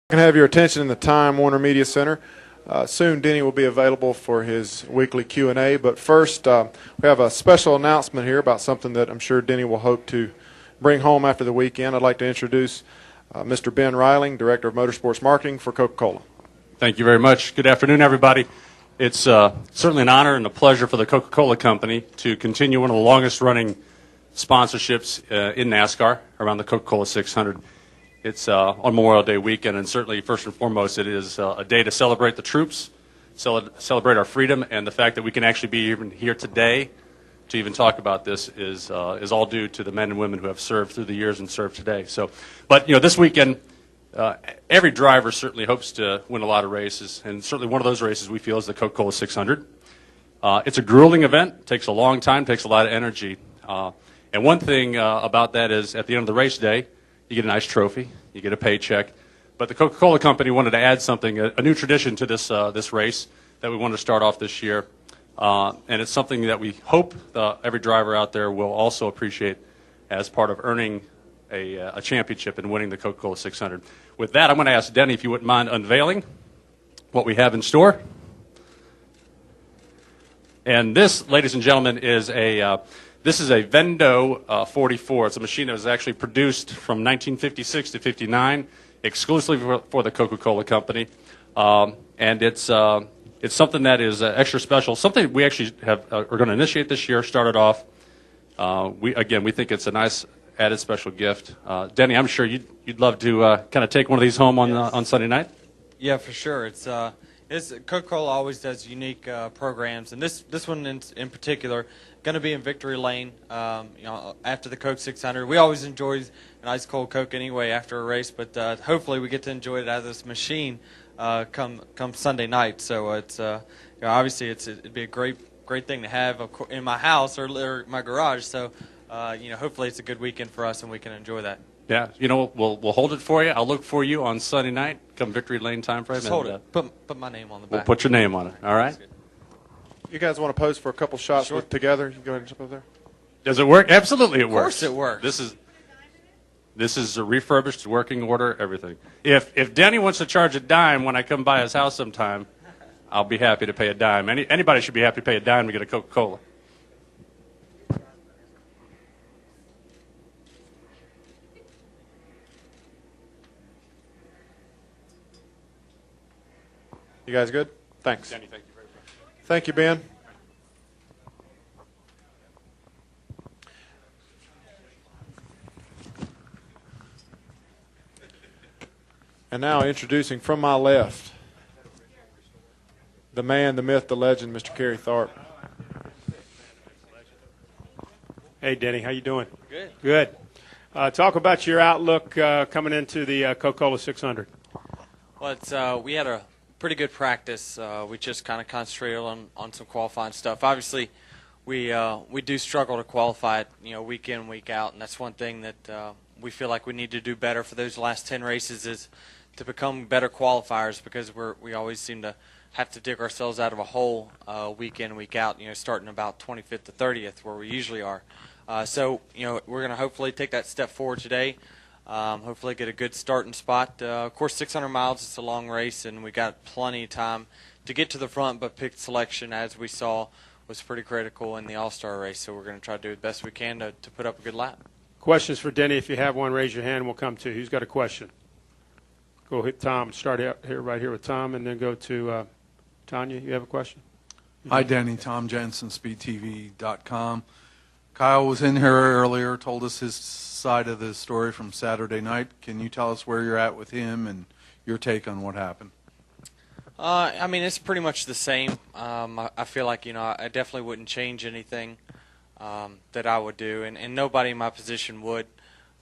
Can have your attention in the Time Warner Media Center. Soon Denny will be available for his weekly Q&A, but first we have a special announcement here about something that I'm sure Denny will hope to bring home after the weekend. I'd like to introduce Mr. Ben Reiling, Director of Motorsports Marketing for Coca-Cola. Thank you very much. Good afternoon, everybody. It's certainly an honor and a pleasure for the Coca-Cola Company to continue one of the longest-running sponsorships in NASCAR around the Coca-Cola 600. It's on Memorial Day weekend, and certainly, first and foremost, it is a day to celebrate the troops, celebrate our freedom, and the fact that we can actually be even here today to even talk about this is all due to the men and women who have served through the years and served today. So, but this weekend, every driver certainly hopes to win a lot of races, and certainly one of those races we feel is the Coca-Cola 600. It's a grueling event, takes a long time, takes a lot of energy, and one thing about that is at the end of the race day, you get a nice trophy, you get a paycheck. But the Coca-Cola Company wanted to add something, a new tradition to this race that we wanted to start off this year. And it's something that we hope every driver out there will also appreciate as part of earning a championship and winning the Coca-Cola 600. With that, I'm going to ask Denny if you wouldn't mind unveiling what we have in store. And this, ladies and gentlemen, is this is a Vendo 44. It's a machine that was actually produced from 1956 to 59, exclusively for the Coca-Cola Company. And it's something that is extra special, something we actually are going to initiate this year, started off. We think it's a nice added special gift. Denny, I'm sure you'd love to kind of take one of these home on Sunday night? Yeah, for sure. It's Coca-Cola always does unique programs, and this one in particular going to be in Victory Lane. After the Coke 600, we always enjoy an ice cold Coke anyway after a race, but hopefully we get to enjoy it out of this machine come Sunday night. So it's obviously it'd be a great thing to have in my house or my garage. So hopefully it's a good weekend for us and we can enjoy that. Yeah, we'll hold it for you. I'll look for you on Sunday night, come Victory Lane time frame. Just hold it. Put my name on the back. We'll put your name on it. All right. You guys want to pose for a couple shots together? You can go ahead and jump over there. Does it work? Absolutely, it works. Of course, it works. This is a refurbished, working order, everything. If Denny wants to charge a dime when I come by his house sometime, I'll be happy to pay a dime. Anybody should be happy to pay a dime to get a Coca-Cola. You guys good? Thanks. Denny, thank you very much. Thank you, Ben. And now introducing from my left, the man, the myth, the legend, Mr. Kerry Tharp. Hey, Denny, how you doing? Good. Good. Talk about your outlook coming into the Coca-Cola 600. Well, we had a pretty good practice. We just kind of concentrated on some qualifying stuff. Obviously, we do struggle to qualify it, week in, week out, and that's one thing that we feel like we need to do better for those last 10 races is to become better qualifiers, because we always seem to have to dig ourselves out of a hole week in, week out, starting about 25th to 30th where we usually are. So, we're going to hopefully take that step forward today. Hopefully get a good starting spot. Of course, 600 miles, it's a long race, and we got plenty of time to get to the front, but pick selection, as we saw, was pretty critical in the All-Star race, so we're going to try to do the best we can to put up a good lap. Questions for Denny. If you have one, raise your hand, we'll come to you. Who's got a question? Go hit Tom. Start out here, right here with Tom, and then go to Tanya. You have a question? Hi, Denny. Tom Jensen, SpeedTV.com. Kyle was in here earlier, told us his side of the story from Saturday night. Can you tell us where you're at with him and your take on what happened? It's pretty much the same. I feel like, I definitely wouldn't change anything that I would do, and nobody in my position would.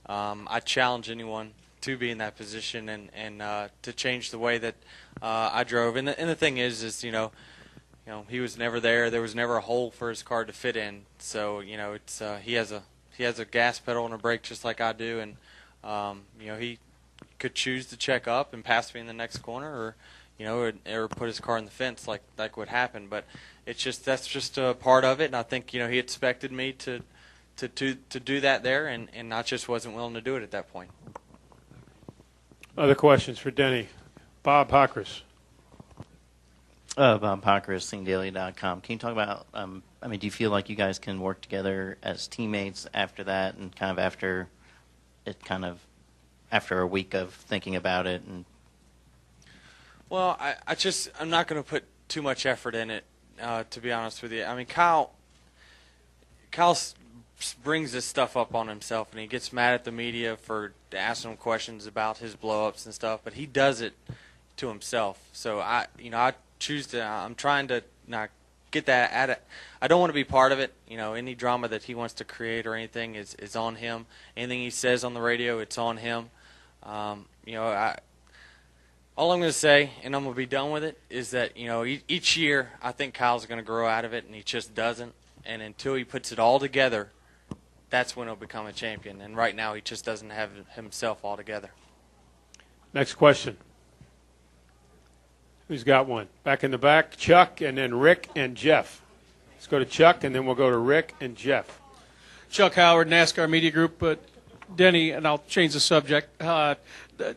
I challenge anyone to be in that position and to change the way that I drove. And the thing is he was never there. There was never a hole for his car to fit in. So it's he has a gas pedal and a brake just like I do, and he could choose to check up and pass me in the next corner, or put his car in the fence like what happened. But that's just a part of it, and I think he expected me to do that there, and I just wasn't willing to do it at that point. Other questions for Denny? Bob Hockers. Bob Parker, SingDaily.com. Can you talk about, do you feel like you guys can work together as teammates after that and after a week of thinking about it? And Well, I'm not going to put too much effort in it, to be honest with you. I mean, Kyle brings this stuff up on himself, and he gets mad at the media for asking him questions about his blow-ups and stuff, but he does it to himself. So I'm trying to not get that at it. I don't want to be part of it. Any drama that he wants to create or anything is on him. Anything he says on the radio, it's on him. All I'm going to say, and I'm going to be done with it, is that each year I think Kyle's going to grow out of it, and he just doesn't. And until he puts it all together, that's when he'll become a champion. And right now he just doesn't have himself all together. Next question. Who's got one? Back in the back, Chuck, and then Rick and Jeff. Let's go to Chuck, and then we'll go to Rick and Jeff. Chuck Howard, NASCAR Media Group. But Denny, and I'll change the subject.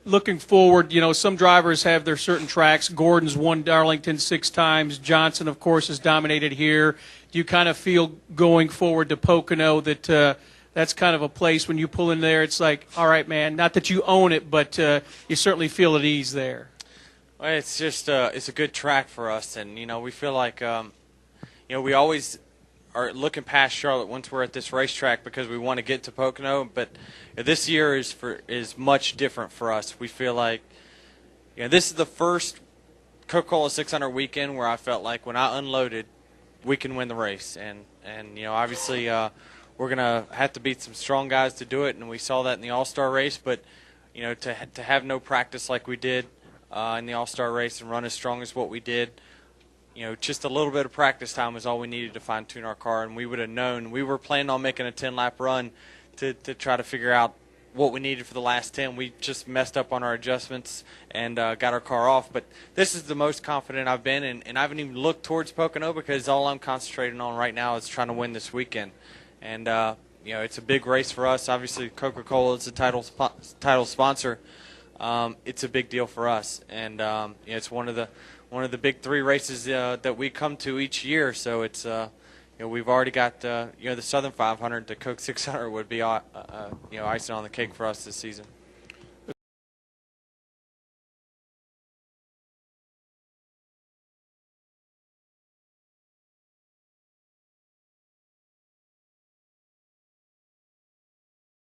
Looking forward, some drivers have their certain tracks. Gordon's won Darlington 6 times. Johnson, of course, has dominated here. Do you kind of feel going forward to Pocono that that's kind of a place when you pull in there, it's like, all right, man, not that you own it, but you certainly feel at ease there? Well, it's just it's a good track for us, and we feel like we always are looking past Charlotte once we're at this racetrack because we want to get to Pocono. But this year is much different for us. We feel like this is the first Coca-Cola 600 weekend where I felt like when I unloaded, we can win the race, and obviously we're gonna have to beat some strong guys to do it, and we saw that in the All-Star race. But to have no practice like we did in the All-Star race and run as strong as what we did, just a little bit of practice time was all we needed to fine-tune our car, and we would have known. We were planning on making a 10-lap run to try to figure out what we needed for the last 10. We just messed up on our adjustments and got our car off. But this is the most confident I've been, and I haven't even looked towards Pocono because all I'm concentrating on right now is trying to win this weekend. And it's a big race for us. Obviously, Coca-Cola is the title sponsor. It's a big deal for us, and it's one of the big 3 races that we come to each year. So it's we've already got the Southern 500. The Coke 600 would be icing on the cake for us this season.